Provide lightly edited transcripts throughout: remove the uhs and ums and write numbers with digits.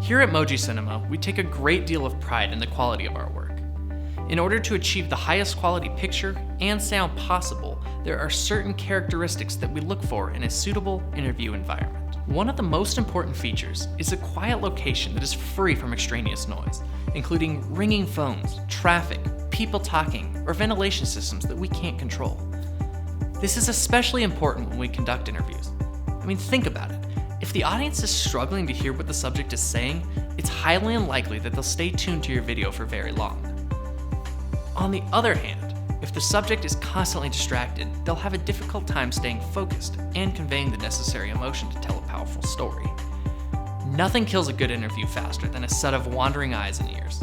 Here at Moji Cinema, we take a great deal of pride in the quality of our work. In order to achieve the highest quality picture and sound possible, there are certain characteristics that we look for in a suitable interview environment. One of the most important features is a quiet location that is free from extraneous noise, including ringing phones, traffic, people talking, or ventilation systems that we can't control. This is especially important when we conduct interviews. I mean, think about it. If the audience is struggling to hear what the subject is saying, it's highly unlikely that they'll stay tuned to your video for very long. On the other hand, if the subject is constantly distracted, they'll have a difficult time staying focused and conveying the necessary emotion to tell a powerful story. Nothing kills a good interview faster than a set of wandering eyes and ears.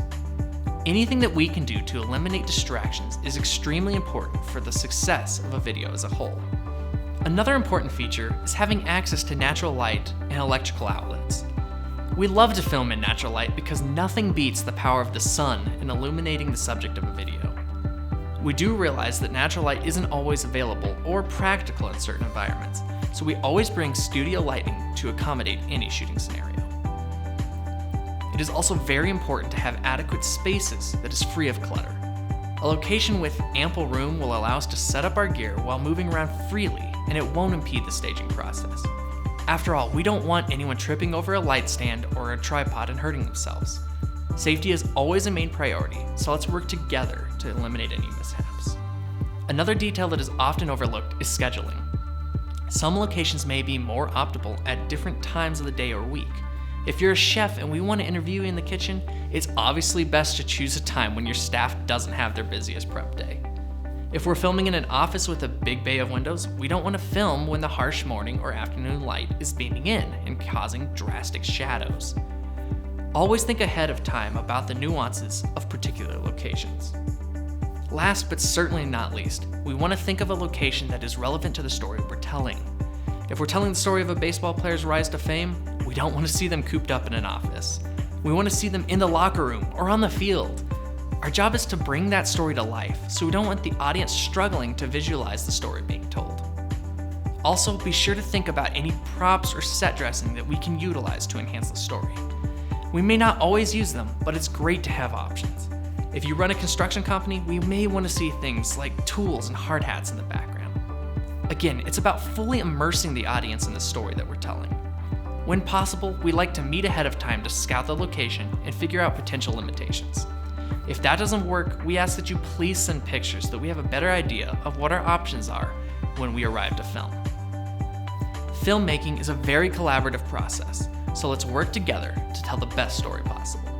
Anything that we can do to eliminate distractions is extremely important for the success of a video as a whole. Another important feature is having access to natural light and electrical outlets. We love to film in natural light because nothing beats the power of the sun in illuminating the subject of a video. We do realize that natural light isn't always available or practical in certain environments, so we always bring studio lighting to accommodate any shooting scenario. It is also very important to have adequate spaces that is free of clutter. A location with ample room will allow us to set up our gear while moving around freely, and it won't impede the staging process. After all, we don't want anyone tripping over a light stand or a tripod and hurting themselves. Safety is always a main priority, so let's work together to eliminate any mishaps. Another detail that is often overlooked is scheduling. Some locations may be more optimal at different times of the day or week. If you're a chef and we want to interview you in the kitchen, it's obviously best to choose a time when your staff doesn't have their busiest prep day. If we're filming in an office with a big bay of windows, we don't want to film when the harsh morning or afternoon light is beaming in and causing drastic shadows. Always think ahead of time about the nuances of particular locations. Last but certainly not least, we want to think of a location that is relevant to the story we're telling. If we're telling the story of a baseball player's rise to fame, we don't want to see them cooped up in an office. We want to see them in the locker room or on the field. Our job is to bring that story to life, so we don't want the audience struggling to visualize the story being told. Also, be sure to think about any props or set dressing that we can utilize to enhance the story. We may not always use them, but it's great to have options. If you run a construction company, we may want to see things like tools and hard hats in the background. Again, it's about fully immersing the audience in the story that we're telling. When possible, we like to meet ahead of time to scout the location and figure out potential limitations. If that doesn't work, we ask that you please send pictures so that we have a better idea of what our options are when we arrive to film. Filmmaking is a very collaborative process, so let's work together to tell the best story possible.